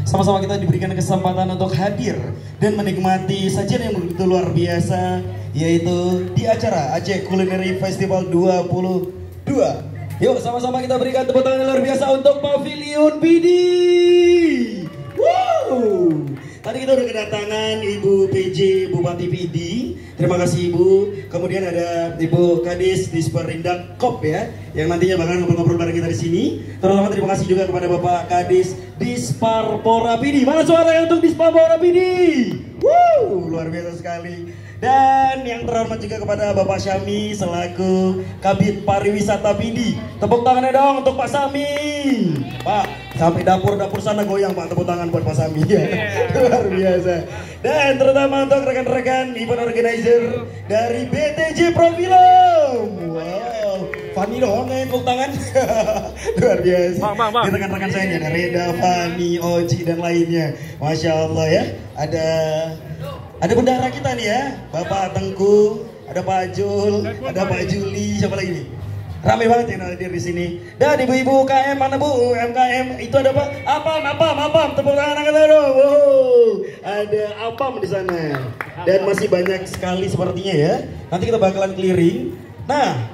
sama-sama kita diberikan kesempatan untuk hadir dan menikmati sajian yang begitu luar biasa, yaitu di acara Aceh Culinary Festival 22. Yuk sama-sama kita berikan tepuk tangan yang luar biasa untuk Pavilion PD. Wow. Tadi kita udah kedatangan Ibu PJ Bupati PD. Terima kasih Ibu. Kemudian ada Ibu Kadis Disperindak Kop ya, yang nantinya bakal ngobrol-ngobrol bareng kita di sini. Terutama terima kasih juga kepada Bapak Kadis Disparpora PD. Mana suaranya untuk Disparpora PD? Wow, luar biasa sekali. Dan yang terhormat juga kepada Bapak Syami selaku Kabid Pariwisata PD. Tepuk tangannya dong untuk Pak Sami. Pak, sampai dapur-dapur sana goyang Pak, tepuk tangan buat Pak Sami ya. Luar biasa. Dan terutama untuk rekan-rekan event organizer dari BTJ Profilom. Wow, Fani dong tepuk tangan. Luar biasa. Bang. Ini rekan-rekan saya ada Reda, Fani, Oji dan lainnya. Masya Allah ya. Ada bendara kita nih ya, Bapak Tengku, ada Pak Jul, ada Pak Juli, siapa lagi nih? Ramai banget yang hadir di sini. Dan ibu-ibu UKM, mana Bu? UMKM itu ada apa? Apam, tepuk tangan angkat dong. Wow, ada Apam di sana. Dan masih banyak sekali sepertinya ya. Nanti kita bakalan keliling. Nah,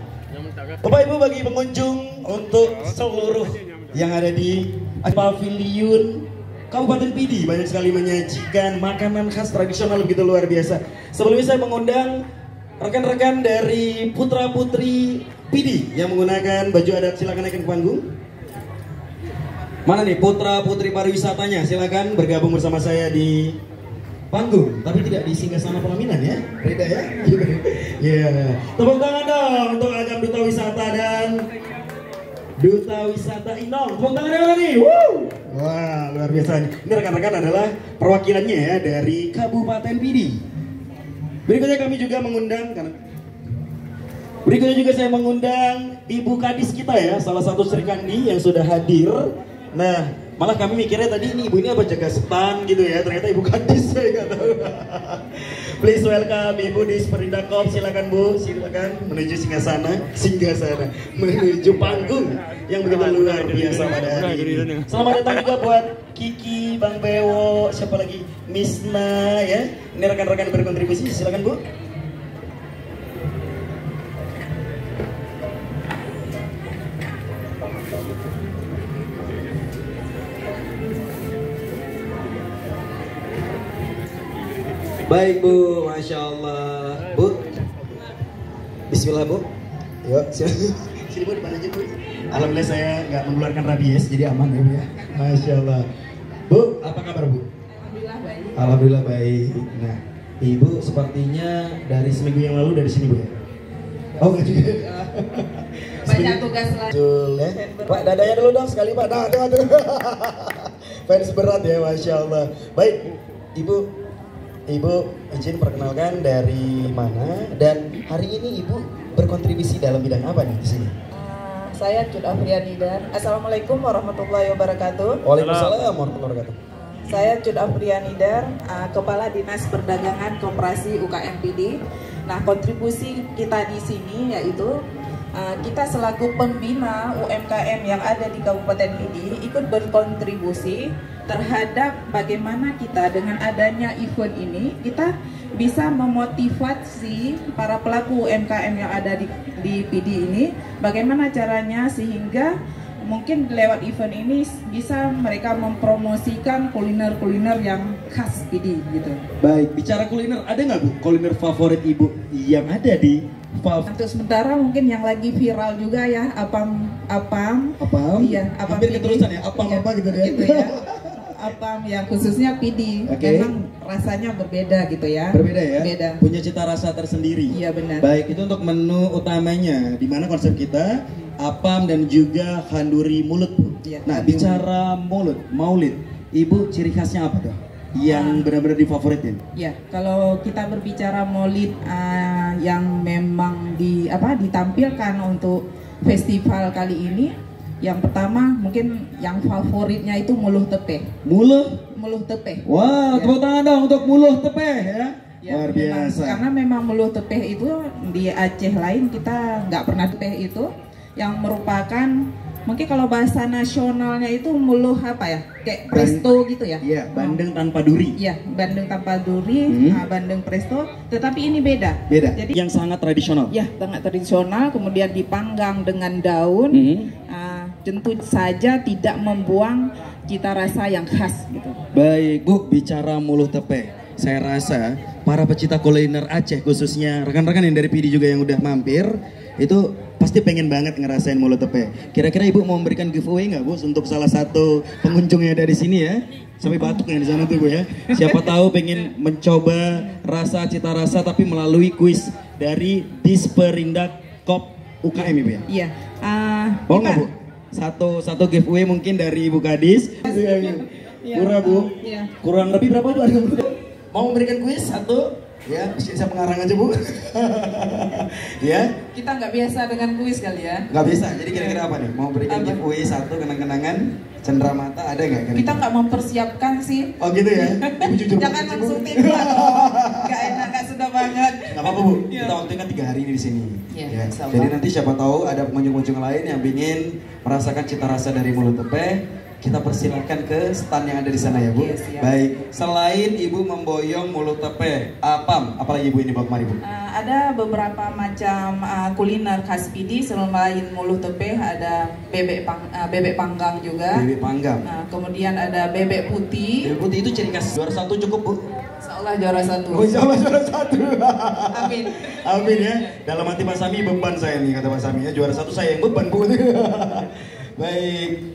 Bapak Ibu bagi pengunjung untuk seluruh yang ada di Pavilion Kabupaten PD banyak sekali menyajikan makanan khas tradisional begitu luar biasa. Sebelumnya saya mengundang rekan-rekan dari Putra Putri PD yang menggunakan baju adat, silakan naik ke panggung. Mana nih Putra Putri pariwisatanya? Silakan bergabung bersama saya di panggung, tapi tidak di Singgasana Pelaminan ya, Reda ya. Iya. Tepuk tangan dong untuk Agam Duta Wisata dan Duta Wisata Inong. Tepuk tangan dong nih. Wah, luar biasa. Ini rekan-rekan adalah perwakilannya ya dari Kabupaten PD. Berikutnya kami juga mengundang, saya mengundang Ibu Kadis kita ya, salah satu Sri Kandi yang sudah hadir. Nah, malah kami mikirnya tadi ini ibu ini apa jaga stan gitu ya, ternyata Ibu Kadis saya nggak tahu. Please welcome Ibu Disperindak Kop, silakan Bu, silakan menuju Singgasana, menuju panggung yang begitu luar biasa pada hari ini. Selamat datang juga buat Kiki, Bang Bewo, siapa lagi, Misna ya. Ini rekan-rekan berkontribusi, silakan Bu. Baik Bu, Masya Allah. Bu, bismillah Bu. Yuk, sini Bu, depan aja Bu. Alhamdulillah saya nggak menularkan rabies, jadi aman ya Bu ya. Masya Allah. Bu, apa kabar Bu? Alhamdulillah baik. Alhamdulillah baik. Nah, Ibu sepertinya dari seminggu yang lalu dari sini Bu ya? Oh nggak juga. Banyak tugas lagi. Betul ya. Pak, dadanya dulu dong sekali Pak. Nah, aduh. Fans berat ya, Masya Allah. Baik, Ibu izin perkenalkan dari mana dan hari ini Ibu berkontribusi dalam bidang apa nih di sini? Saya Cud Afriyanidar. Assalamualaikum warahmatullahi wabarakatuh. Waalaikumsalam warahmatullahi wabarakatuh. Saya Cud Afriyanidar, Kepala Dinas Perdagangan Koperasi UKM PD. Nah, kontribusi kita di sini yaitu kita selaku pembina UMKM yang ada di Kabupaten PD ikut berkontribusi terhadap bagaimana kita dengan adanya event ini kita bisa memotivasi para pelaku UMKM yang ada di PD ini, bagaimana caranya sehingga mungkin lewat event ini bisa mereka mempromosikan kuliner-kuliner yang khas PD gitu. Baik, bicara kuliner, ada nggak Bu kuliner favorit Ibu yang ada di untuk sementara mungkin yang lagi viral juga ya, apam. Iya, apam. Hampir keterusan ya, apam iya, apa gitu ya. Gitu ya. Apam yang khususnya PD. Okay. Memang rasanya berbeda gitu ya. Berbeda ya. Beda. Punya cita rasa tersendiri. Iya benar. Baik, itu untuk menu utamanya, di mana konsep kita apam dan juga khanduri mulut Bu. Iya, nah, bicara maulid, Ibu ciri khasnya apa tuh? Yang benar-benar difavoritin? Ya, kalau kita berbicara maulid yang memang ditampilkan untuk festival kali ini, yang pertama mungkin yang favoritnya itu muluh tepeh. Muluh tepeh. Wah, tepuk tangan dong untuk muluh tepeh ya. Luar biasa. Karena memang muluh tepeh itu di Aceh lain kita nggak pernah tepeh itu, yang merupakan Mungkin kalau bahasa nasionalnya itu muluh apa ya? Kayak presto gitu ya? Iya, bandeng tanpa duri. Iya, bandeng tanpa duri, bandeng presto. Tetapi ini beda. Beda. Jadi Yang sangat tradisional. ya sangat tradisional. Kemudian dipanggang dengan daun. Tentu saja tidak membuang cita rasa yang khas gitu. Baik Bu, bicara mulut tepe, saya rasa para pecinta kuliner Aceh khususnya rekan-rekan yang dari PD juga yang udah mampir itu pasti pengen banget ngerasain mulut tepe. Kira-kira Ibu mau memberikan giveaway nggak Bu untuk salah satu pengunjung yang ada di sini ya? Sampai batuk yang di sana tuh Bu ya. Siapa tahu pengen mencoba rasa cita rasa tapi melalui kuis dari Disperindak Kop UKM Ibu ya? Iya. Mau nggak Bu? Satu giveaway mungkin dari Ibu Kadis. Murah Bu. Iya. Kurang lebih berapa Bu? Mau memberikan kuis satu? Ya, saya pengarang aja Bu. Ya. Kita nggak biasa dengan kuis kali ya. Nggak bisa. Jadi kira-kira apa nih? Mau berikan giveaway satu kenang-kenangan cenderamata ada nggak? Kita nggak mempersiapkan sih. Oh gitu ya. Ibu jujur. Jangan langsung tiba dong. Nggak enak, nggak sudah banget. Nggak apa-apa Bu. Kita waktunya kan 3 hari ini di sini. Iya, Ya. insya Allah. Jadi nanti siapa tahu ada pengunjung-pengunjung lain yang ingin merasakan cita rasa dari mulut tepe. Kita persilakan ke stand yang ada di sana ya Bu. Yes, ya. Baik. Selain Ibu memboyong mulut tepe, apalagi Bu ini bawa kemari Bu? Ada beberapa macam kuliner khas PD selain mulut tepe, ada bebek panggang juga. Bebek panggang. Kemudian ada bebek putih. Bebek putih itu ciri khas juara 1 cukup Bu? Seolah juara 1. Oh insya Allah juara 1. Amin. Amin ya. Dalam hati Pak Sami beban saya nih kata Pak Sami ya. Juara 1 saya yang beban Bu. Baik.